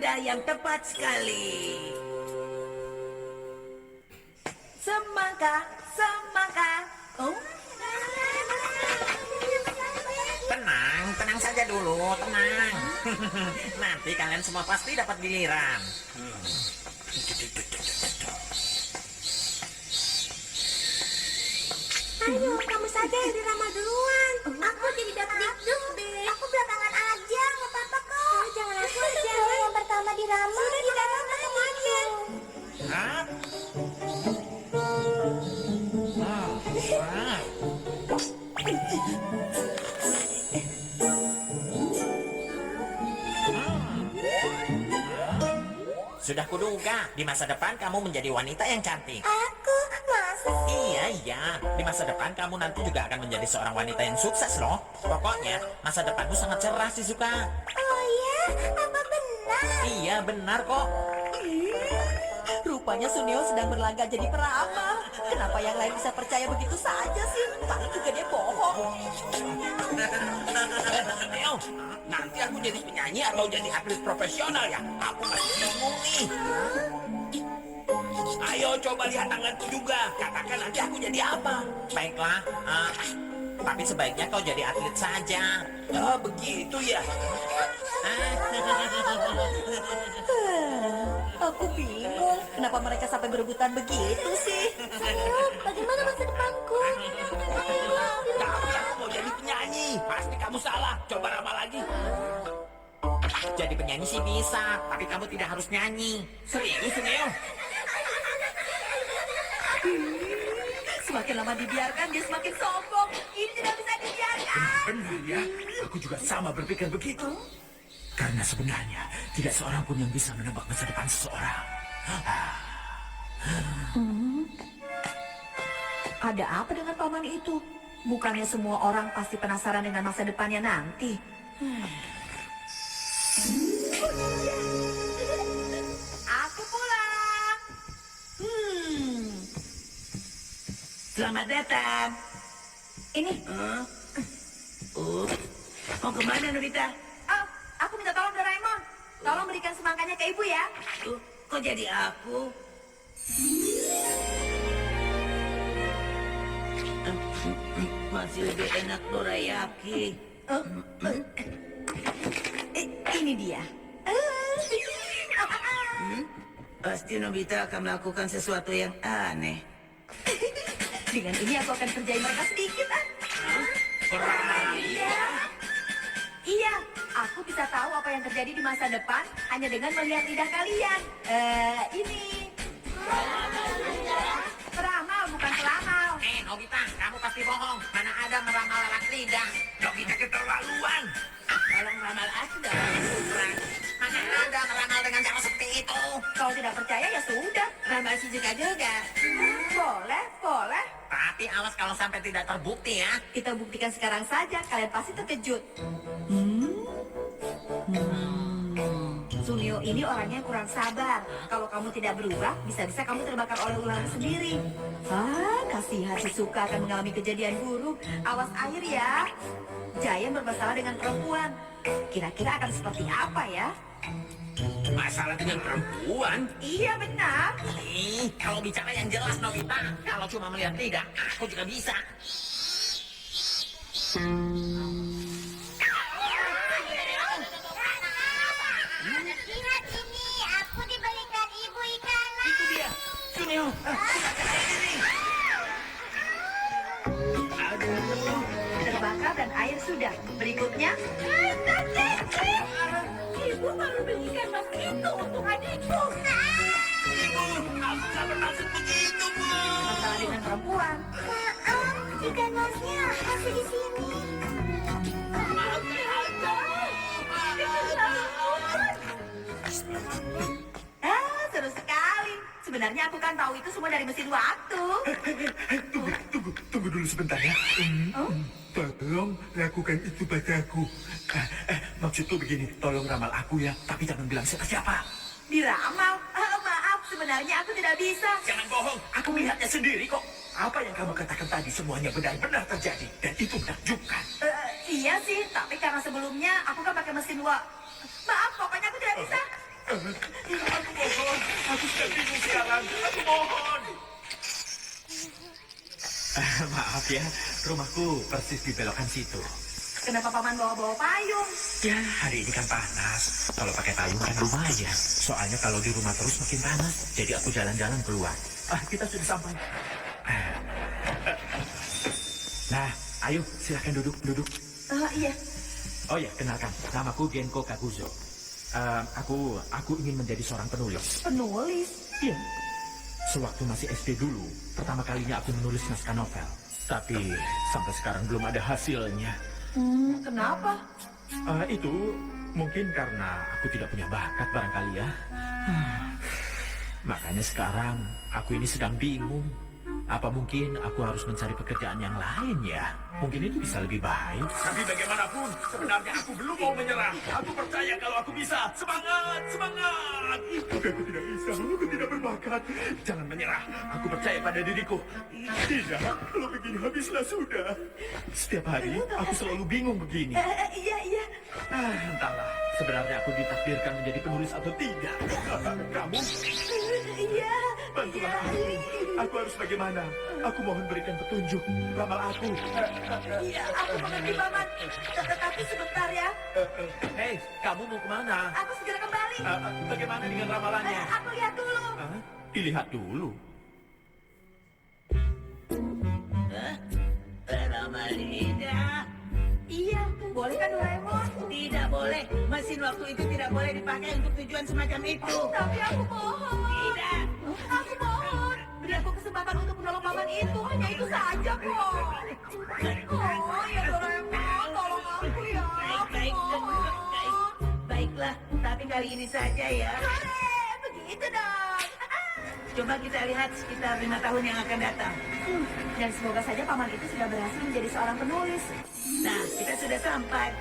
tanda yang tepat sekali. Semangka, semangka. Oh, Tenang saja dulu, tenang. Nanti kalian semua pasti dapat giliran. Ayo, kamu saja yang diramal duluan. Aku jadi dapat dikduk deh. Aku belakangan aja, nggak apa-apa kok. Jangan aku aja. Yang pertama diramal. Sudah diramal kamu aja. Hah? Sudah kuduga, di masa depan kamu menjadi wanita yang cantik. Aku masa Iya. Di masa depan kamu nanti juga akan menjadi seorang wanita yang sukses loh. Pokoknya, masa depanmu sangat cerah sih, Suka. Oh ya, apa benar? Iya, benar kok. rupanya Suneo sedang berlaga jadi peramal. Kenapa yang lain bisa percaya begitu saja sih? Paling juga dia bohong. Neo, nanti aku jadi penyanyi atau jadi atlet profesional ya? Aku masih bingung nih. Ayo coba lihat tanganku juga. Katakan nanti aku jadi apa? Baiklah, tapi sebaiknya kau jadi atlet saja. Oh, begitu ya. Aku bingung, kenapa mereka sampai berebutan begitu sih? Bagaimana masa depanku? Tapi aku mau jadi penyanyi. Pasti kamu salah. Coba ramal lagi. Jadi penyanyi sih bisa, tapi kamu tidak harus nyanyi. Serius, Neo? Semakin lama dibiarkan, dia semakin sombong. Ini tidak bisa dibiarkan. Benar ya, aku juga sama berpikir begitu. Karena sebenarnya tidak seorang pun yang bisa menebak masa depan seseorang. Ada apa dengan paman itu? Bukannya semua orang pasti penasaran dengan masa depannya nanti? Aku pulang. Selamat datang. Ini, Mau kemana, Nobita? oh, aku minta tolong Doraemon. Tolong berikan semangkanya ke ibu ya. Kok jadi aku? Masih lebih enak dorayaki. Ini dia. Pasti Nobita akan melakukan sesuatu yang aneh. Dengan ini aku akan kerjain mereka sedikit. Iya, aku bisa tahu apa yang terjadi di masa depan hanya dengan melihat lidah kalian. Ini. Peramal bukan peramal. Nobita, kamu pasti bohong. Mana ada meramal lewat lidah. Nobita keterlaluan. Tolong ramal aku dong. Mana ada meramal dengan cara seperti itu. Kalau tidak percaya ya sudah. Ramal si juga. Boleh, boleh. Tapi awas kalau sampai tidak terbukti ya. Kita buktikan sekarang saja, kalian pasti terkejut. Sunio ini orangnya kurang sabar. Kalau kamu tidak berubah, bisa-bisa kamu terbakar oleh ular sendiri. Kasihan si Suka akan mengalami kejadian buruk. Awas air ya. Giant bermasalah dengan perempuan. Kira-kira akan seperti apa ya? Masalah dengan perempuan? Iya benar. Kalau bicara yang jelas Nobita. Kalau cuma melihat lidah, aku juga bisa. Lihat ini, aku dibelikan ibu ikan. Itu dia. Suneo. Aduh. Terbakar dan air sudah. Berikutnya. Ibu baru belikan mas itu untuk adikku. Ibu, aku gak bermaksud begitu, Bu. Masalah dengan perempuan. Maaf, ikan masnya masih di sini. Seru sekali. Sebenarnya aku kan tahu itu semua dari mesin waktu. Tunggu dulu sebentar ya. Tolong lakukan itu padaku. Maksudku begini, tolong ramal aku ya, tapi jangan bilang siapa-siapa. Diramal. Maaf, sebenarnya aku tidak bisa. Jangan bohong, aku melihatnya sendiri kok. Apa yang kamu katakan tadi semuanya benar-benar terjadi. Dan itu menakjubkan. Iya sih, tapi karena sebelumnya aku kan pakai mesin Maaf, pokoknya aku tidak bisa. Aku mohon, aku sedang bingung sekarang. Aku mohon. Maaf ya, rumahku persis di belokan situ. Kenapa paman bawa-bawa payung? Ya, hari ini kan panas. Kalau pakai payung kan lumayan. Soalnya kalau di rumah terus makin panas. Jadi aku jalan-jalan keluar. Kita sudah sampai. Nah, ayo silahkan duduk. Iya. Oh ya, kenalkan. Namaku Genko Kaguzo. Aku ingin menjadi seorang penulis. Penulis? Iya. Sewaktu masih SD dulu, pertama kalinya aku menulis naskah novel. Tapi sampai sekarang belum ada hasilnya. Kenapa? Itu mungkin karena aku tidak punya bakat barangkali ya. Makanya sekarang aku ini sedang bingung. Apa mungkin aku harus mencari pekerjaan yang lain ya? Mungkin itu bisa lebih baik. Tapi bagaimanapun, sebenarnya aku belum mau menyerah. Aku percaya kalau aku bisa. Semangat, semangat. Aku tidak bisa, aku tidak berbakat. Jangan menyerah. Aku percaya pada diriku. Tidak, kalau begini habislah sudah. Setiap hari aku selalu bingung begini. Iya. Entahlah, sebenarnya aku ditakdirkan menjadi penulis atau tidak. Kamu? Iya. Bantulah aku. Aku harus bagaimana? Aku mohon berikan petunjuk. Ramal aku. Iya, aku mengerti paman. Tetapi sebentar ya. Hei, kamu mau kemana? Aku segera kembali. Bagaimana dengan ramalannya? Aku lihat dulu. Dilihat dulu. Ramalina, Iya, boleh kan Doraemon? tidak boleh. Mesin waktu itu tidak boleh dipakai untuk tujuan semacam itu. Tapi aku mohon. Tidak. Aku mohon. Beri aku kesempatan untuk menolong paman itu. Hanya itu saja kok. Oh ya Doraemon, tolong aku ya. Baik. Baiklah, tapi kali ini saja ya. Begitu dong. Coba kita lihat sekitar 5 tahun yang akan datang. Dan semoga saja paman itu sudah berhasil menjadi seorang penulis. Nah, kita sudah sampai.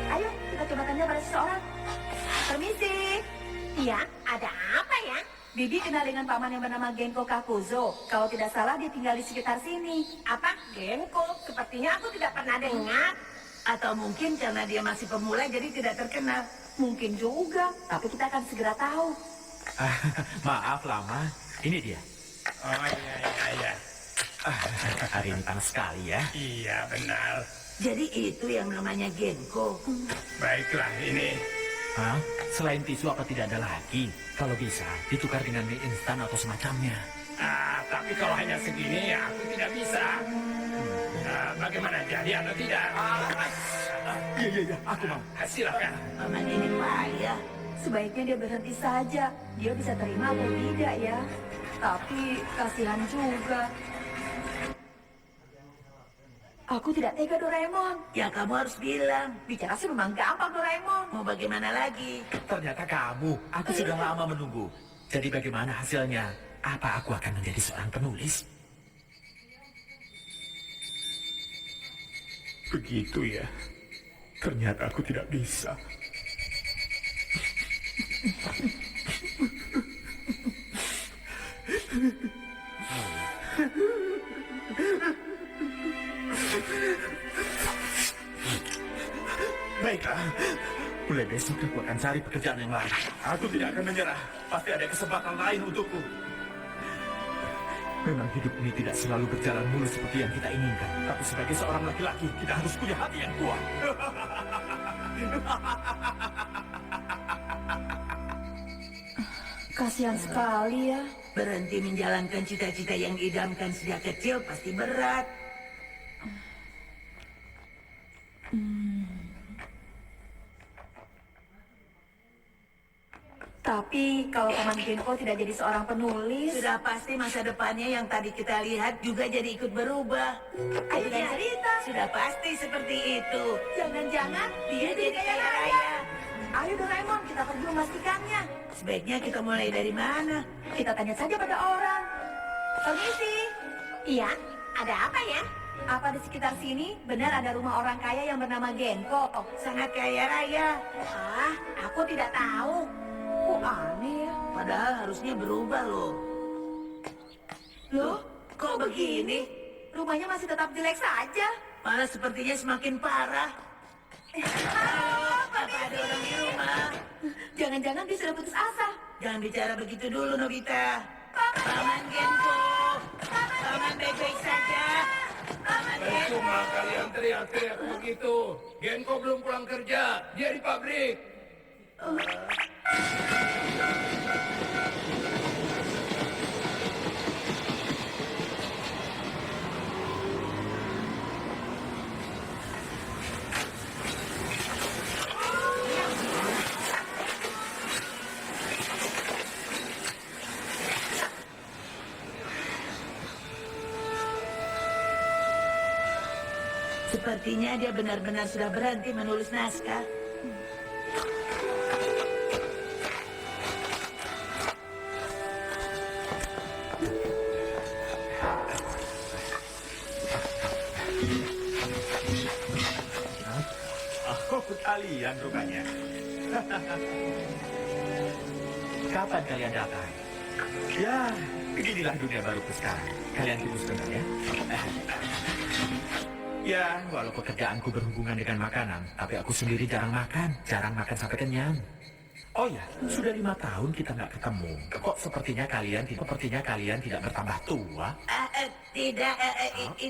Ayo, kita coba tanya pada seseorang. Permisi. Iya, ada apa ya? Bibi kenal dengan paman yang bernama Genko Kakuzo. Kalau tidak salah dia tinggal di sekitar sini. Apa? Genko? Sepertinya aku tidak pernah dengar. Atau mungkin karena dia masih pemula jadi tidak terkenal. Mungkin juga, tapi kita akan segera tahu. Maaf lama. Ini dia. Oh iya. Hari ini panas sekali ya. Iya benar. Jadi itu yang namanya Genko. Baiklah ini. Hah? Selain tisu apa tidak ada lagi? Kalau bisa, ditukar dengan mie instan atau semacamnya. Tapi kalau hanya segini ya aku tidak bisa. Bagaimana jadi atau tidak? Iya, aku mau. Silakan. Paman ini payah. Sebaiknya dia berhenti saja. Dia bisa terima atau tidak ya. Tapi kasihan juga. Aku tidak tega Doraemon. Ya kamu harus bilang. Bicara sih memang gampang Doraemon. Mau bagaimana lagi? Ternyata kamu. Aku sudah lama menunggu. Jadi bagaimana hasilnya? Apa aku akan menjadi seorang penulis? Begitu ya. Ternyata aku tidak bisa. Baiklah. Mulai besok aku akan cari pekerjaan yang lain. Aku tidak akan menyerah. Pasti ada kesempatan lain untukku. Memang hidup ini tidak selalu berjalan mulus seperti yang kita inginkan. Tapi sebagai seorang laki-laki, kita harus punya hati yang kuat. Kasihan sekali ya. Berhenti menjalankan cita-cita yang diidamkan sejak kecil pasti berat. Tapi kalau paman Genko tidak jadi seorang penulis, Sudah pasti masa depannya yang tadi kita lihat juga jadi ikut berubah. ayo dan cerita. Sudah pasti seperti itu. Jangan-jangan Dia jadi kaya raya. Ayo Doraemon, kita pergi memastikannya. Sebaiknya kita mulai dari mana? Kita tanya saja pada orang. Permisi, Iya, ada apa ya? apa di sekitar sini benar ada rumah orang kaya yang bernama Genko? Sangat kaya raya. Aku tidak tahu. Kok aneh ya? Padahal harusnya berubah loh. Loh, Kok begini? rumahnya masih tetap jelek saja. Malah sepertinya semakin parah. Apa ada orang di rumah? Jangan-jangan dia sudah putus asa. Jangan bicara begitu dulu, Nobita. Paman Genko. Paman baik-baik saja. Paman Genko. Percuma kalian teriak-teriak begitu. Genko belum pulang kerja. Dia di pabrik. Sepertinya dia benar-benar sudah berhenti menulis naskah. Oh, kalian rupanya. Kapan kalian datang? Ya, beginilah dunia baruku sekarang. Kalian tunggu sebentar ya. Ya, walau pekerjaanku berhubungan dengan makanan, tapi aku sendiri jarang makan sampai kenyang. Oh ya, sudah 5 tahun kita nggak ketemu. Kok sepertinya kalian tidak bertambah tua? Tidak, itu ini.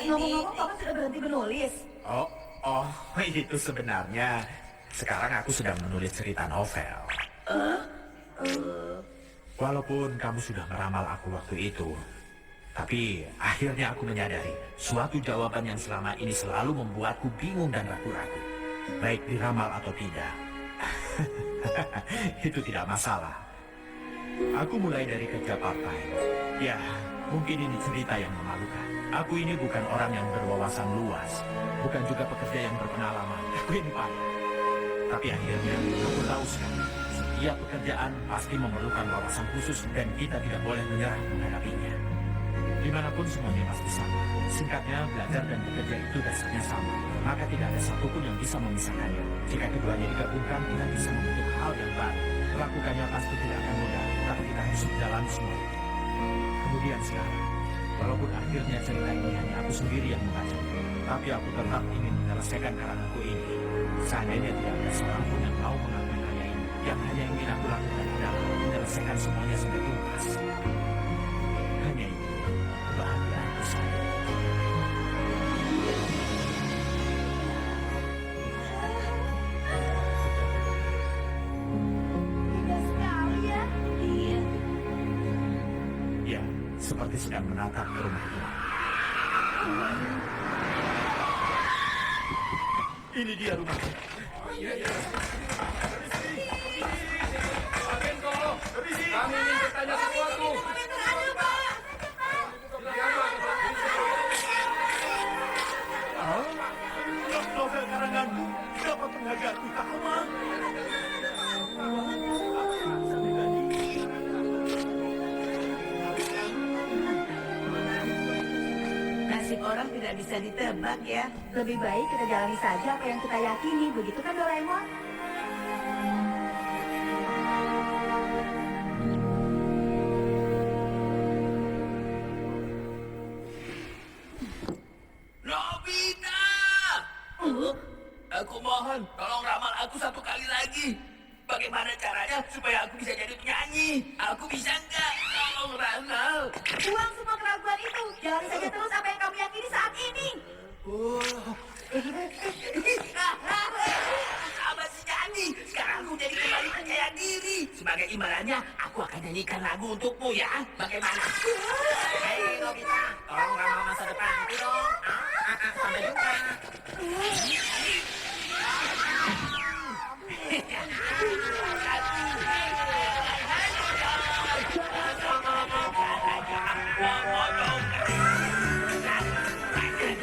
Ngomong-ngomong, Papa sudah berhenti menulis. Oh, itu sebenarnya. Sekarang aku sedang menulis cerita novel. Walaupun kamu sudah meramal aku waktu itu, tapi akhirnya aku menyadari suatu jawaban yang selama ini selalu membuatku bingung dan ragu-ragu. Baik diramal atau tidak. Itu tidak masalah. Aku mulai dari kerja part-time. Ya, mungkin ini cerita yang memalukan. Aku ini bukan orang yang berwawasan luas, bukan juga pekerja yang berpengalaman. Aku ini payah. Tapi akhirnya aku tahu sekarang, setiap pekerjaan pasti memerlukan wawasan khusus dan kita tidak boleh menyerah menghadapinya. Dimanapun semuanya pasti sama. Singkatnya, belajar dan bekerja itu dasarnya sama. Maka tidak ada satupun yang bisa memisahkannya. Jika keduanya digabungkan, kita bisa membentuk hal yang baru. Melakukannya pasti tidak akan mudah, tapi kita harus menjalani semua itu. Kemudian sekarang, walaupun akhirnya cerita ini hanya aku sendiri yang membaca, tapi aku tetap ingin menyelesaikan karanganku ini. Seandainya tidak ada seorang pun yang mau mengakui karya ini, yang hanya ingin aku lakukan adalah menyelesaikan semuanya sampai tuntas. Hanya itu kebahagiaanku saya. Indah sekali ya. Iya. Ya, seperti sedang menatap ke rumah tua. Ini dia rumahnya. Pak Genko, kami ingin bertanya sesuatu. Novel karanganku dapat penghargaan utama. Nasib orang tidak bisa ditebak ya. Lebih baik kita jalani saja apa yang kita yakini. Begitu kan, Doraemon? Nobita! Aku mohon, tolong ramal aku satu kali lagi. Bagaimana caranya supaya aku bisa jadi penyanyi? Aku bisa nggak? Tolong ramal. Buang semua keraguan itu. Jalani saja terus apa yang kamu yakini saat ini. Sama si Jani. Sekarang aku jadi kembali percaya diri. Sebagai imbalannya, aku akan nyanyikan lagu untukmu ya. Bagaimana? Hei Nobita, tolong ramal masa depanku dong. Sampai jumpa.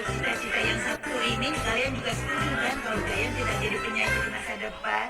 Cita-cita yang satu ini kalian juga setuju kan kalau kalian tidak jadi penyanyi di masa depan?